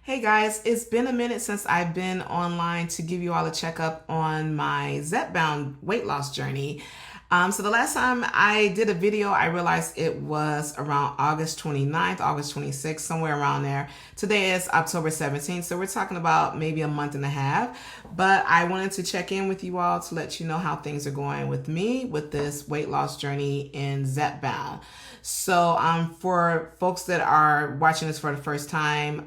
Hey guys, it's been a minute since I've been online to give you all a checkup on my Zepbound weight loss journey. So the last time I did a video, I realized it was around August 29th, August 26th, somewhere around there. Today is October 17th, so we're talking about maybe a month and a half. But I wanted to check in with you all to let you know how things are going with me with this weight loss journey in Zepbound. So for folks that are watching this for the first time,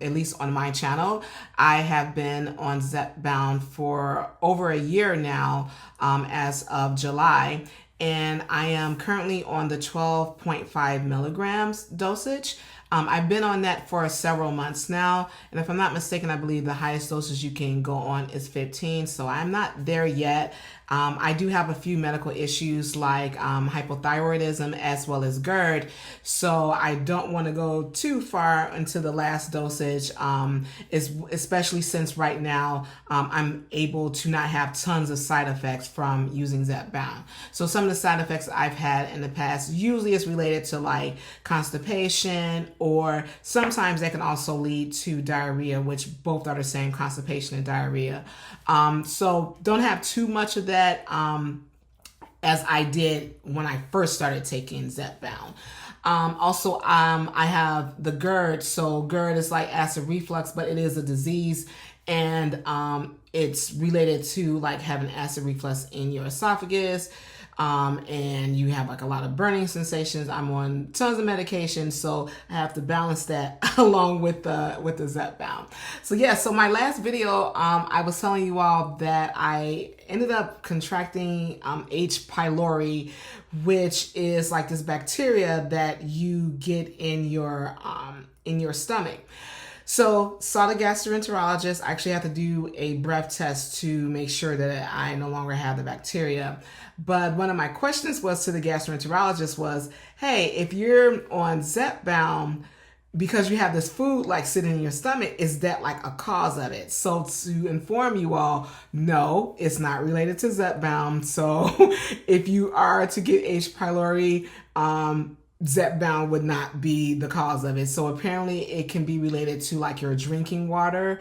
at least on my channel, I have been on Zepbound for over a year now, as of July, and I am currently on the 12.5 milligrams dosage. I've been on that for several months now, and if I'm not mistaken, I believe the highest dosage you can go on is 15, so I'm not there yet. I do have a few medical issues like hypothyroidism as well as GERD, so I don't want to go too far into the last dosage, especially since right now I'm able to not have tons of side effects from using Zepbound. So some of the side effects I've had in the past usually is related to like constipation, or sometimes that can also lead to diarrhea, which both are the same, constipation and diarrhea. So don't have too much of that as I did when I first started taking Zepbound. Also, I have the GERD. So GERD is like acid reflux, but it is a disease, and it's related to like having acid reflux in your esophagus. And you have like a lot of burning sensations. I'm on tons of medication, so I have to balance that along with the Zepbound. So yeah, so my last video, I was telling you all that I ended up contracting H. pylori, which is like this bacteria that you get in your stomach. So saw the gastroenterologist. I actually had to do a breath test to make sure that I no longer have the bacteria. But one of my questions was to the gastroenterologist was, hey, if you're on Zepbound because you have this food like sitting in your stomach, is that like a cause of it? So to inform you all, no, it's not related to Zepbound. So if you are to get H. pylori, Zepbound would not be the cause of it. So apparently it can be related to like your drinking water,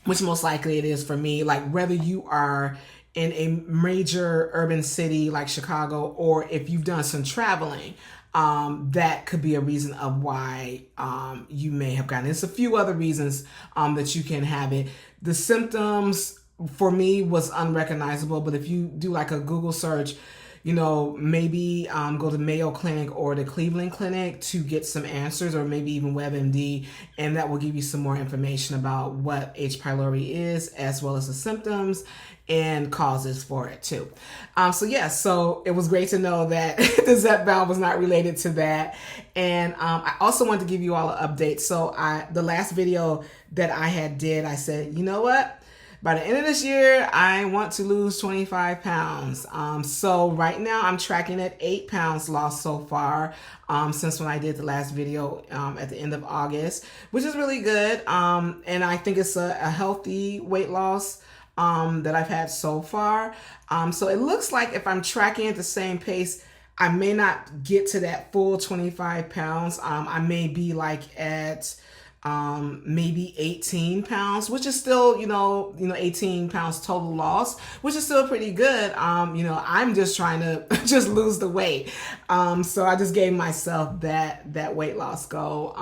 which most likely it is for me. Like whether you are in a major urban city like Chicago, or if you've done some traveling, that could be a reason of why you may have gotten it. There's a few other reasons that you can have it. The symptoms for me was unrecognizable, but if you do like a Google search, you know, maybe go to Mayo Clinic or the Cleveland Clinic to get some answers, or maybe even WebMD, and that will give you some more information about what H. pylori is, as well as the symptoms and causes for it too. So yeah, so it was great to know that the Zepbound was not related to that. And I also wanted to give you all an update. So the last video that I did, I said, you know what? By the end of this year, I want to lose 25 pounds. So right now I'm tracking at 8 pounds lost so far, since when I did the last video at the end of August, which is really good. And I think it's a healthy weight loss that I've had so far. So it looks like if I'm tracking at the same pace, I may not get to that full 25 pounds. I may be like at maybe 18 pounds, which is still, you know, 18 pounds total loss, which is still pretty good. I'm just trying to just lose the weight. So I just gave myself that weight loss goal.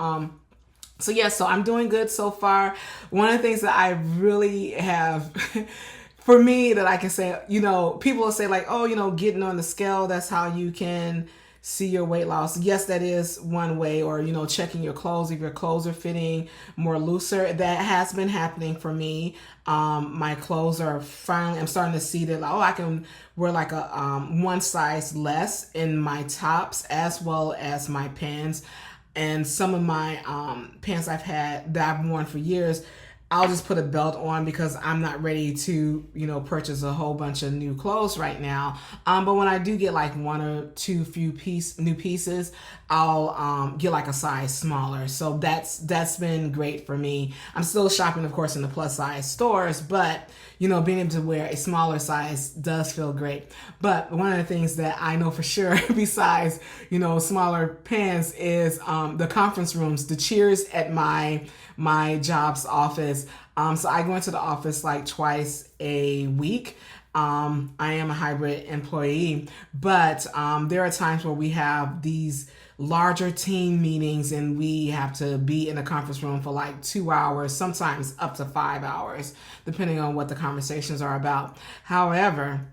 So yeah, so I'm doing good so far. One of the things that I really have for me that I can say, people will say like, oh, getting on the scale, that's how you can see your weight loss. Yes, that is one way, or, checking your clothes, if your clothes are fitting more looser. That has been happening for me. My clothes are finally, I'm starting to see that, I can wear like a one size less in my tops as well as my pants. And some of my pants I've had that I've worn for years, I'll just put a belt on because I'm not ready to, purchase a whole bunch of new clothes right now. But when I do get like one or two new pieces, I'll get like a size smaller. So that's been great for me. I'm still shopping, of course, in the plus size stores, but being able to wear a smaller size does feel great. But one of the things that I know for sure, besides, smaller pants, is the conference rooms, the chairs at my job's office. So I go into the office like twice a week. I am a hybrid employee, but there are times where we have these larger team meetings and we have to be in a conference room for like 2 hours, sometimes up to 5 hours, depending on what the conversations are about. However,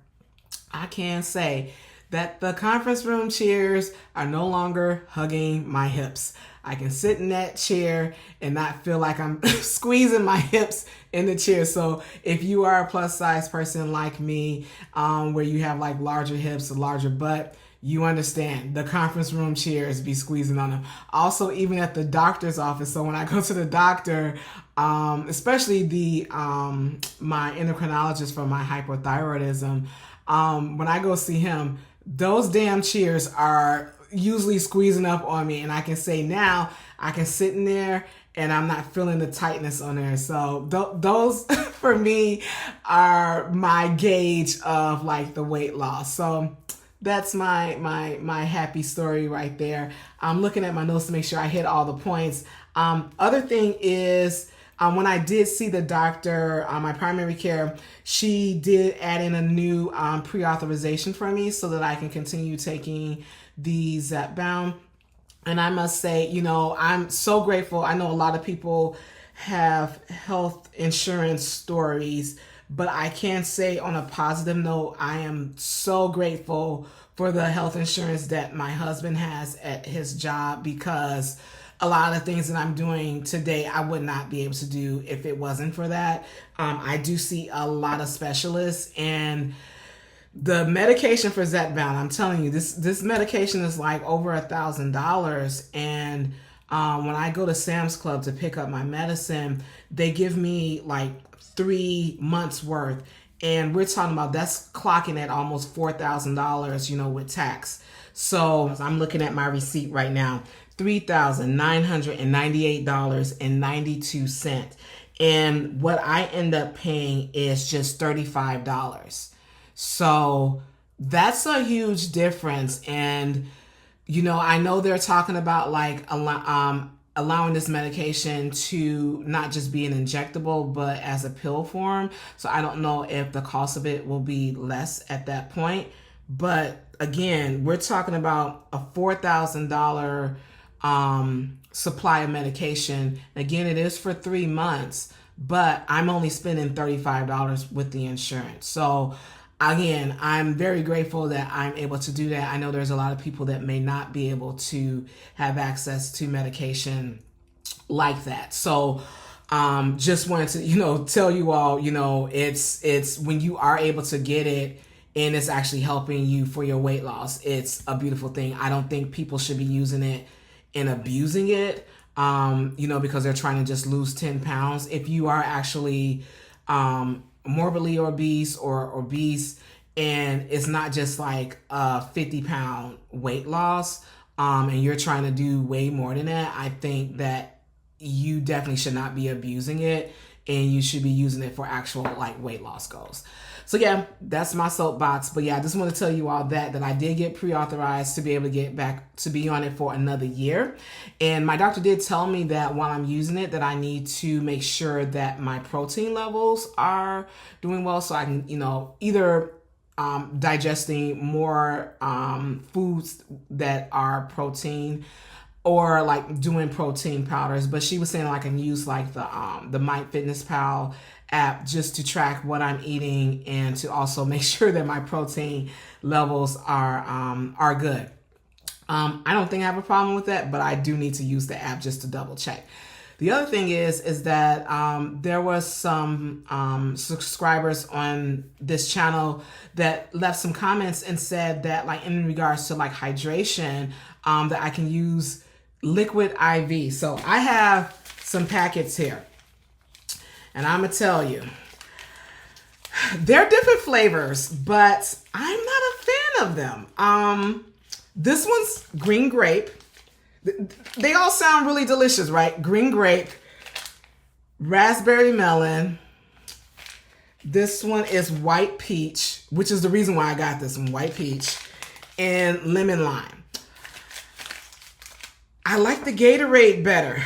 I can say that the conference room chairs are no longer hugging my hips. I can sit in that chair and not feel like I'm squeezing my hips in the chair. So if you are a plus size person like me, where you have like larger hips, a larger butt, you understand the conference room chairs be squeezing on them. Also, even at the doctor's office. So when I go to the doctor, especially my endocrinologist for my hypothyroidism, when I go see him, those damn chairs are usually squeezing up on me, and I can say now I can sit in there and I'm not feeling the tightness on there. So those for me are my gauge of like the weight loss. So that's my happy story right there. I'm looking at my notes to make sure I hit all the points. Other thing is, when I did see the doctor, my primary care, she did add in a new pre-authorization for me so that I can continue taking the Zepbound. And I must say, I'm so grateful. I know a lot of people have health insurance stories, but I can say on a positive note, I am so grateful for the health insurance that my husband has at his job, because a lot of the things that I'm doing today, I would not be able to do if it wasn't for that. I do see a lot of specialists, and the medication for Zepbound, I'm telling you, this medication is like over $1,000. And when I go to Sam's Club to pick up my medicine, they give me like 3 months worth. And we're talking about that's clocking at almost $4,000, with tax. So I'm looking at my receipt right now, $3,998.92. And what I end up paying is just $35. So that's a huge difference. And, I know they're talking about like allowing this medication to not just be an injectable, but as a pill form. So I don't know if the cost of it will be less at that point. But again, we're talking about a $4,000 supply of medication. Again, it is for 3 months, but I'm only spending $35 with the insurance. So again, I'm very grateful that I'm able to do that. I know there's a lot of people that may not be able to have access to medication like that. So just wanted to, tell you all, it's when you are able to get it and it's actually helping you for your weight loss, it's a beautiful thing. I don't think people should be using it and abusing it, because they're trying to just lose 10 pounds. If you are actually morbidly obese or obese, and it's not just like a 50-pound weight loss, and you're trying to do way more than that, I think that you definitely should not be abusing it, and you should be using it for actual like weight loss goals. So yeah, that's my soapbox. But yeah, I just want to tell you all that I did get pre-authorized to be able to get back to be on it for another year. And my doctor did tell me that while I'm using it, that I need to make sure that my protein levels are doing well, so I can, either digesting more foods that are protein, or like doing protein powders. But she was saying I can use like the MyFitnessPal app just to track what I'm eating and to also make sure that my protein levels are good. I don't think I have a problem with that, but I do need to use the app just to double check. The other thing is that there was some subscribers on this channel that left some comments and said that, like, in regards to like hydration, that I can use liquid IV. So I have some packets here, And I'm going to tell you, they're different flavors, but I'm not a fan of them. This one's green grape. They all sound really delicious, right? Green grape, raspberry melon. This one is white peach, which is the reason why I got this one, white peach, and lemon lime. I like the Gatorade better.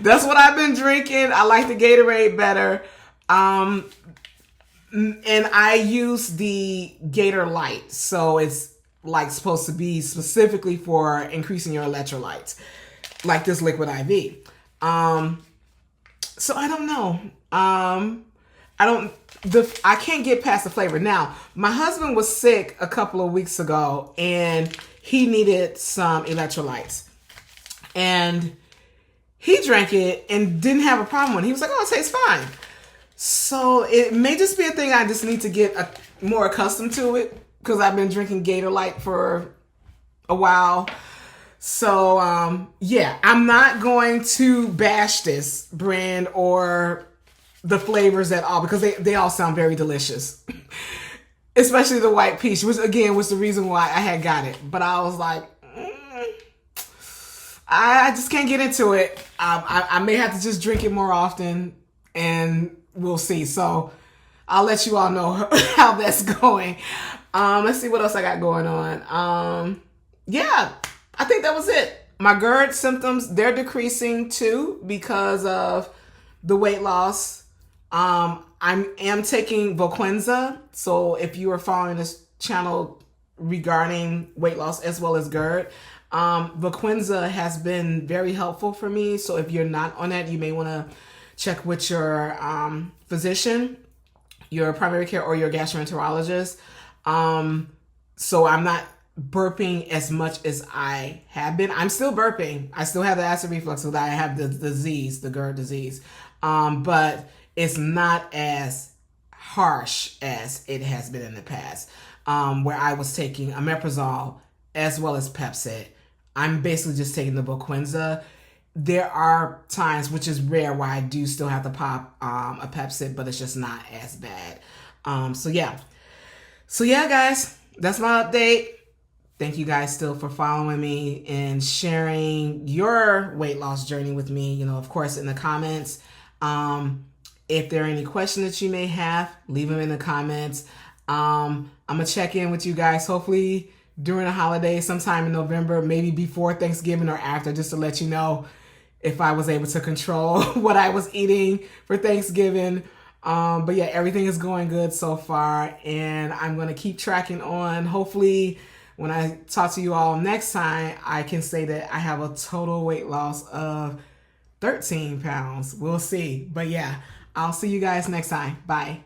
That's what I've been drinking. I like the Gatorade better. And I use the Gator Light. So it's like supposed to be specifically for increasing your electrolytes, like this liquid IV. So I don't know. I can't get past the flavor. Now, my husband was sick a couple of weeks ago and he needed some electrolytes. And he drank it and didn't have a problem with it. He was like, oh, it tastes fine. So it may just be a thing I just need to get more accustomed to it because I've been drinking Gator Light for a while. So, yeah, I'm not going to bash this brand or the flavors at all because they all sound very delicious. Especially the white peach, which again was the reason why I had got it. But I was like, I just can't get into it. I may have to just drink it more often and we'll see. So I'll let you all know how that's going. Let's see what else I got going on. Yeah, I think that was it. My GERD symptoms, they're decreasing too because of the weight loss. I am taking Voquenza. So if you are following this channel regarding weight loss as well as GERD, Voquenza has been very helpful for me. So if you're not on that, you may want to check with your physician, your primary care, or your gastroenterologist. So I'm not burping as much as I have been. I'm still burping. I still have the acid reflux, so that I have the disease, the GERD disease. But it's not as harsh as it has been in the past, where I was taking omeprazole as well as Pepcid. I'm basically just taking the Voquenza. There are times, which is rare, where I do still have to pop a Pepcid, but it's just not as bad. So yeah, guys, that's my update. Thank you guys still for following me and sharing your weight loss journey with me. You know, of course, in the comments. If there are any questions that you may have, leave them in the comments. I'm going to check in with you guys hopefully during the holiday, sometime in November, maybe before Thanksgiving or after, just to let you know if I was able to control what I was eating for Thanksgiving. But yeah, everything is going good so far, and I'm going to keep tracking on. Hopefully, when I talk to you all next time, I can say that I have a total weight loss of 13 pounds. We'll see. But yeah, I'll see you guys next time. Bye.